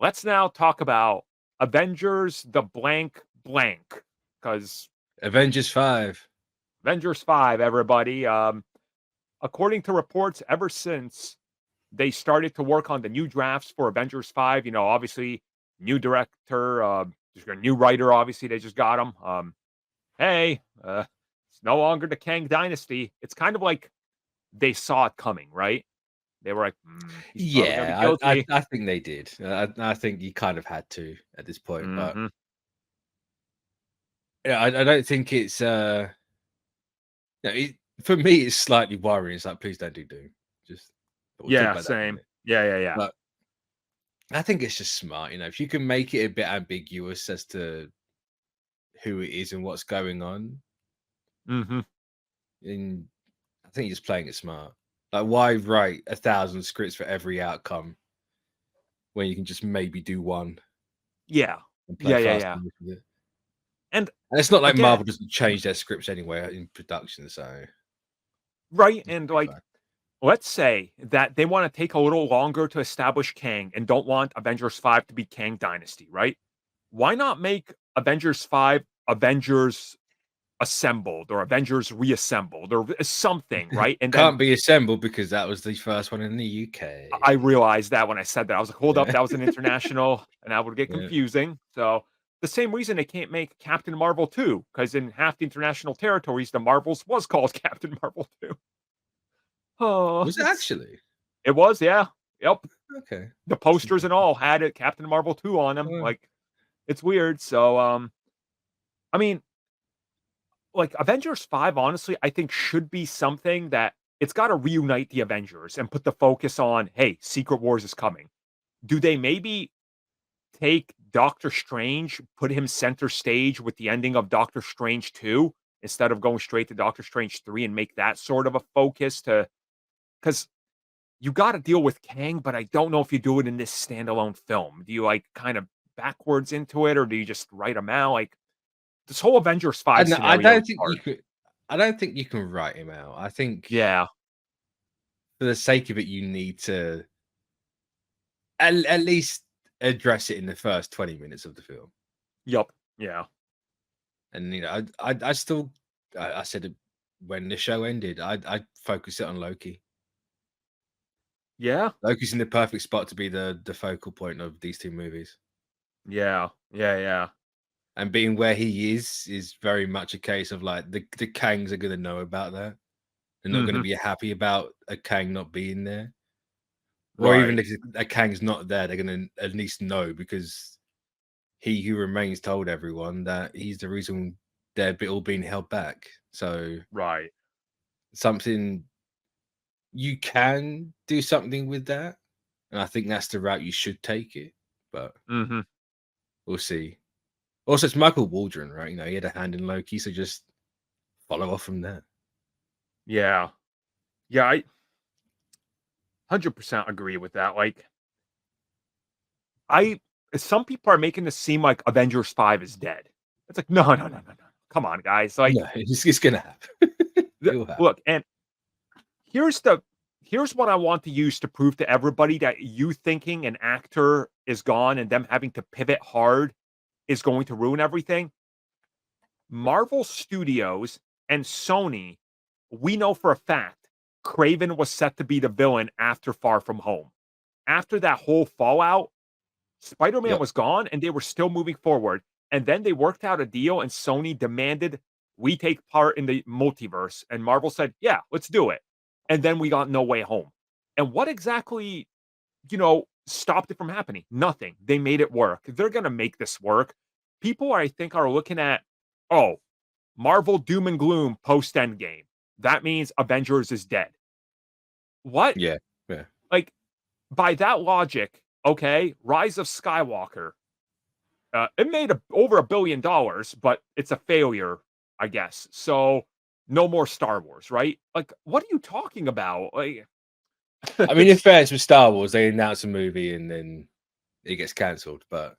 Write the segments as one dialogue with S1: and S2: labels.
S1: let's now talk about Avengers the blank blank. Because
S2: Avengers 5.
S1: Avengers 5, everybody. According to reports, ever since they started to work on the new drafts for Avengers 5, obviously, new director, there's a new writer, obviously, they just got him. Hey, it's no longer the Kang Dynasty. It's kind of like they saw it coming, right? They were like, he's probably going to be
S2: Yeah,
S1: guilty.
S2: I think they did. I think you kind of had to at this point, but
S1: Hmm.
S2: yeah, I don't think it's for me it's slightly worrying. It's like, please don't do Doom. Just but we'll talk
S1: Yeah,
S2: about that in a
S1: same.
S2: minute.
S1: Yeah.
S2: But I think it's just smart, if you can make it a bit ambiguous as to who it is and what's going on,
S1: Hmm.
S2: and I think you're just playing it smart. Like, why write 1,000 scripts for every outcome when you can just maybe do one
S1: Yeah.
S2: and play fast
S1: Yeah.
S2: and loose with it?
S1: And
S2: And it's not like
S1: again,
S2: Marvel doesn't change their scripts anyway in production, so
S1: right.
S2: it's
S1: And
S2: pretty fine.
S1: let's say that they want to take a little longer to establish Kang and don't want Avengers 5 to be Kang Dynasty, right? Why not make Avengers 5 Avengers Assembled or Avengers Reassembled or something, right? And then
S2: Can't be assembled because that was the first one in the
S1: I
S2: UK.
S1: realized that when I said that. I was like, hold up,
S2: Yeah,
S1: that was an international, and that would get
S2: yeah.
S1: confusing. So the same reason they can't make Captain Marvel 2, because in half the international territories, the Marvels was called Captain Marvel 2. Oh,
S2: Was it actually?
S1: it was, yeah. Yep.
S2: Okay.
S1: The
S2: That's
S1: posters and
S2: interesting.
S1: all had it Captain Marvel 2 on them.
S2: Oh,
S1: Like, it's weird. So I mean, like Avengers 5, honestly, I think should be something that it's got to reunite the Avengers and put the focus on, hey, Secret Wars is coming. Do they maybe take Doctor Strange, put him center stage with the ending of Doctor Strange 2 instead of going straight to Doctor Strange 3 and make that sort of a focus to because you got to deal with Kang, but I don't know if you do it in this standalone film. Do you like kind of backwards into it or do you just write him out? Like this whole Avengers 5
S2: I
S1: scenario
S2: don't
S1: is
S2: think you
S1: hard.
S2: could. I don't think you can write him out. I think
S1: Yeah.
S2: for the sake of it, you need to at least address it in the first 20 minutes of the film.
S1: Yup. Yeah.
S2: And I still, I said it when the show ended. I focus it on Loki.
S1: Yeah.
S2: Loki's in the perfect spot to be the focal point of these two movies.
S1: Yeah.
S2: And being where he is very much a case of like the Kangs are gonna know about that. They're not gonna
S1: Mhm.
S2: be happy about a Kang not being there. Or even
S1: Right.
S2: if a Kang's not there, they're gonna at least know because he who remains told everyone that he's the reason they're all being held back. So
S1: Right.
S2: something you can do something with that. And I think that's the route you should take it. But
S1: Mhm.
S2: we'll see. Also, it's Michael Waldron, right? He had a hand in Loki, so just follow off from there.
S1: Yeah. Yeah, I 100% agree with that. Like I some people are making this seem like Avengers 5 is dead. It's like, no. Come on, guys. Like,
S2: No, it's gonna happen. It will happen.
S1: look, and here's the here's what I want to use to prove to everybody that you thinking an actor is gone and them having to pivot hard is going to ruin everything. Marvel Studios and Sony, we know for a fact Kraven was set to be the villain after Far From Home. After that whole fallout, Spider-Man
S2: Yep.
S1: was gone and they were still moving forward. And then they worked out a deal and Sony demanded we take part in the multiverse. And Marvel said, yeah, let's do it. And then we got No Way Home. And what exactly, stopped it from happening? Nothing. They made it work. They're going to make this work. People, I think, are looking at, oh, Marvel doom and gloom post Endgame. That means Avengers is dead. What?
S2: Yeah. Yeah.
S1: Like, by that logic, okay, Rise of Skywalker, it made over $1 billion, but it's a failure, I guess. So no more Star Wars, right? Like, what are you talking about? Like,
S2: I mean, in fairness with Star Wars, they announce a movie and then it gets cancelled. But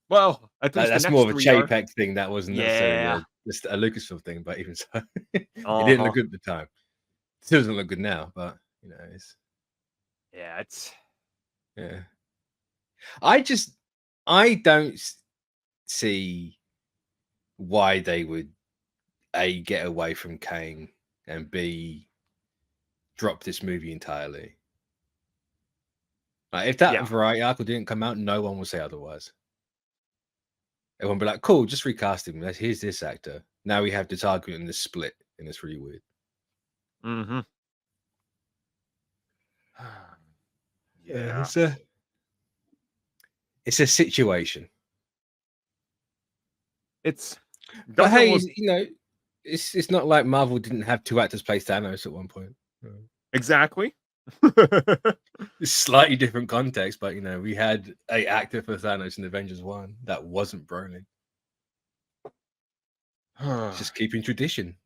S1: well, at least the
S2: that's more
S1: next
S2: of a
S1: three are.
S2: JPEG thing. That wasn't necessarily
S1: Yeah.
S2: just a Lucasfilm thing. But even so, it
S1: Uh
S2: didn't look
S1: huh.
S2: good at the time. It still doesn't look good now. But it's
S1: Yeah. It's
S2: yeah. I just I don't see why they would A, get away from Kang, and B, drop this movie entirely. Like, if that
S1: Yeah.
S2: variety article didn't come out, no one will say otherwise. Everyone will be like, cool, just recast him. Here's this actor. Now we have this argument and this split, and it's really weird.
S1: Mm-hmm. Yeah.
S2: It's a situation.
S1: It's
S2: But
S1: doesn't
S2: hey,
S1: look
S2: it's not like Marvel didn't have two actors play Thanos at one point.
S1: exactly.
S2: It's slightly different context, but we had a actor for Thanos in Avengers 1 that wasn't Brolin. Just keeping tradition.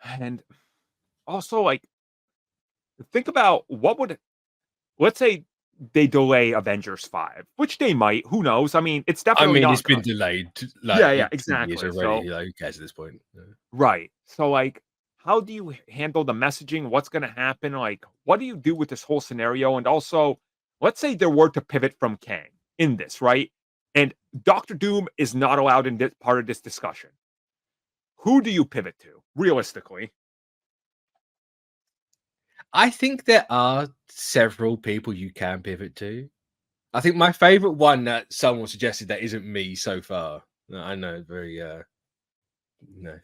S1: And also, like, think about let's say they delay Avengers 5, which they might. Who knows? I mean, it's definitely not.
S2: It's been delayed like
S1: Yeah,
S2: 2 years
S1: exactly.
S2: already.
S1: So,
S2: Who cares at this point?
S1: right. So, like, how do you handle the messaging? What's going to happen? Like, what do you do with this whole scenario? And also, let's say there were to pivot from Kang in this, right? And Doctor Doom is not allowed in this part of this discussion. Who do you pivot to, realistically?
S2: I think there are several people you can pivot to. I think my favorite one that someone suggested that isn't me so far. I know, very no.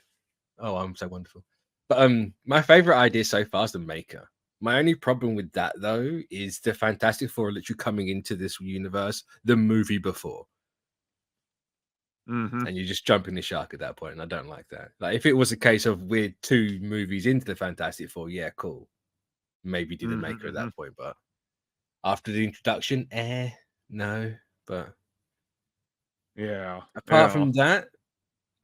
S2: Oh, I'm so wonderful. But my favorite idea so far is the Maker. My only problem with that though is the Fantastic Four are literally coming into this universe the movie before.
S1: Mm-hmm.
S2: And you're just jumping the shark at that point, and I don't like that. Like, if it was a case of we're 2 movies into the Fantastic Four, yeah, cool. Maybe do the Maker at that point, but after the introduction, no. But
S1: Yeah.
S2: apart from that,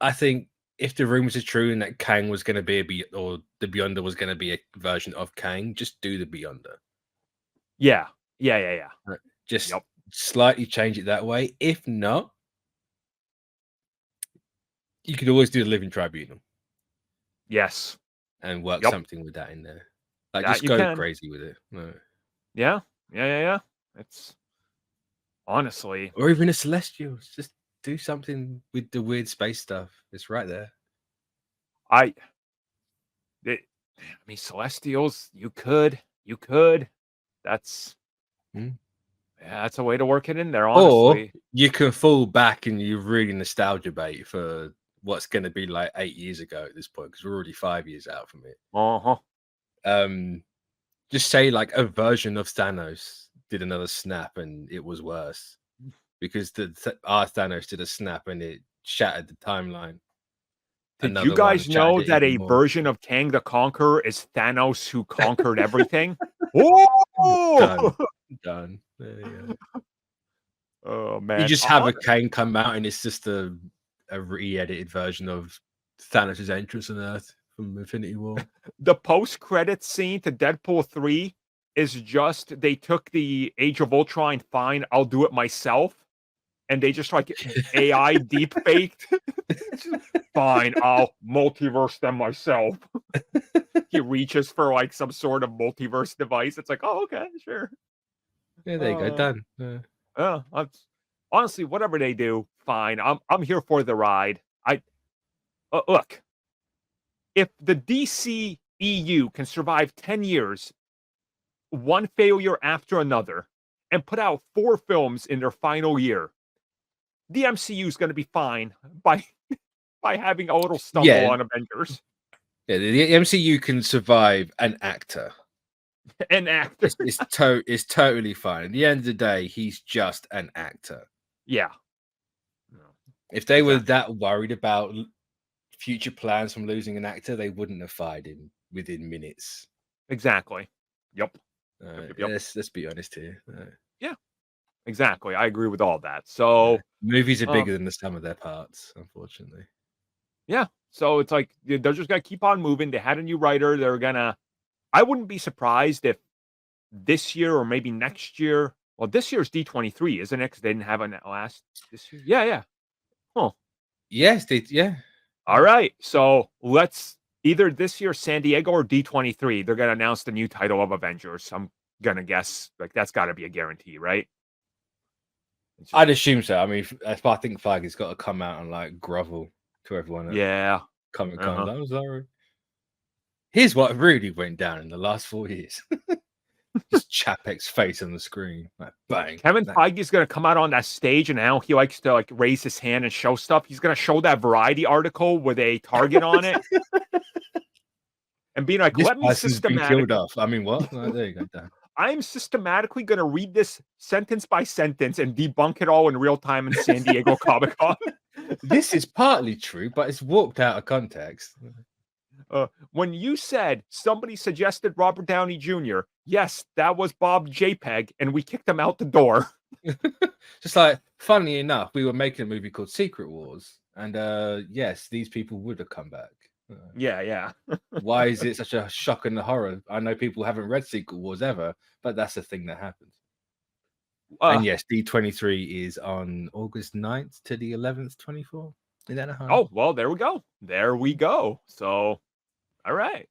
S2: I think if the rumors are true and that Kang was going to be or the Beyonder was going to be a version of Kang, just do the Beyonder.
S1: Yeah.
S2: Right. Just slightly change it that way. If not, you could always do the Living Tribunal.
S1: Yes.
S2: And work something with that in there. Like,
S1: That
S2: just
S1: you
S2: go
S1: can.
S2: crazy with it. Right.
S1: Yeah. It's honestly,
S2: or even a Celestials. Just do something with the weird space stuff. It's right there.
S1: I mean, Celestials. You could. That's that's a way to work it in there. Honestly,
S2: Or you can fall back and you really nostalgia bait for what's going to be like 8 years ago at this point, because we're already 5 years out from it. Just say like a version of Thanos did another snap and it was worse, because our Thanos did a snap and it shattered the timeline.
S1: Did you guys know that a version of Kang the Conqueror is Thanos who conquered everything?
S2: Oh, done. There you go.
S1: Oh man!
S2: You just have a Kang come out and it's just a re-edited version of Thanos' entrance on Earth from Infinity War.
S1: The post-credits scene to Deadpool 3 is just they took the Age of Ultron, fine, I'll do it myself, and they just like AI deep faked. Fine, I'll multiverse them myself. He reaches for like some sort of multiverse device. It's like, oh, okay, sure.
S2: Yeah, there you go, done.
S1: Honestly, whatever they do, fine. I'm here for the ride. Look, if the DCEU can survive 10 years, one failure after another, and put out 4 films in their final year, the MCU is going to be fine by having a little stumble on Avengers.
S2: Yeah, the MCU can survive an actor.
S1: An actor.
S2: It's totally fine. At the end of the day, he's just an actor.
S1: Yeah.
S2: If they were that worried about future plans from losing an actor, they wouldn't have fired him within minutes.
S1: Exactly. Yep.
S2: Let's be honest here.
S1: Yeah. Exactly. I agree with all that. So
S2: movies are bigger than the sum of their parts, unfortunately.
S1: Yeah. So it's like they're just gonna keep on moving. They had a new writer. I wouldn't be surprised if this year or maybe next year. Well, this year's D23, isn't it? Because they didn't have a last this year. Yeah. Huh.
S2: Yes,
S1: All right. So let's either this year San Diego or D23. They're gonna announce the new title of Avengers. I'm gonna guess. Like that's got to be a guarantee, right?
S2: I'd assume so. I mean, I think Feige's got to come out and like grovel to everyone at
S1: Yeah.
S2: Comic Con. I'm sorry. Here's what really went down in the last 4 years. Just Chapek's face on the screen, like bang.
S1: Kevin Feige is gonna come out on that stage, and now he likes to like raise his hand and show stuff. He's gonna show that Variety article with a target on it, and being like,
S2: This
S1: "Let me
S2: person's been killed
S1: systematically."
S2: off. I mean, what? Oh, there you go. Dan.
S1: I'm systematically gonna read this sentence by sentence and debunk it all in real time in San Diego Comic Con.
S2: This is partly true, but it's warped out of context.
S1: When you said somebody suggested Robert Downey Jr., yes, that was Bob JPEG, and we kicked him out the door.
S2: Just like, funnily enough, we were making a movie called Secret Wars, and yes, these people would have come back.
S1: Yeah.
S2: Why is it such a shock and a horror? I know people haven't read Secret Wars ever, but that's the thing that happens. And yes, D23 is on August 9th to the 11th, 24. Is that a high?
S1: Oh, well, there we go. There we go. So, all right.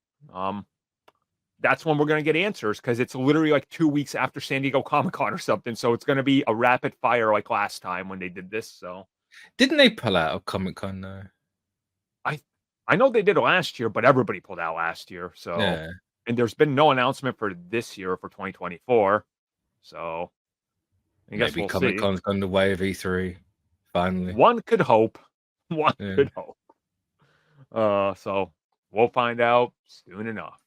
S1: That's when we're going to get answers because it's literally like 2 weeks after San Diego Comic-Con or something. So it's going to be a rapid fire like last time when they did this. So,
S2: didn't they pull out of Comic-Con though?
S1: I know they did it last year, but everybody pulled out last year. So,
S2: yeah.
S1: And there's been no announcement for this year for 2024. So, I guess
S2: maybe
S1: we'll
S2: Comic-Con's gone the way of E3 finally.
S1: One could hope. One could hope. So we'll find out soon enough.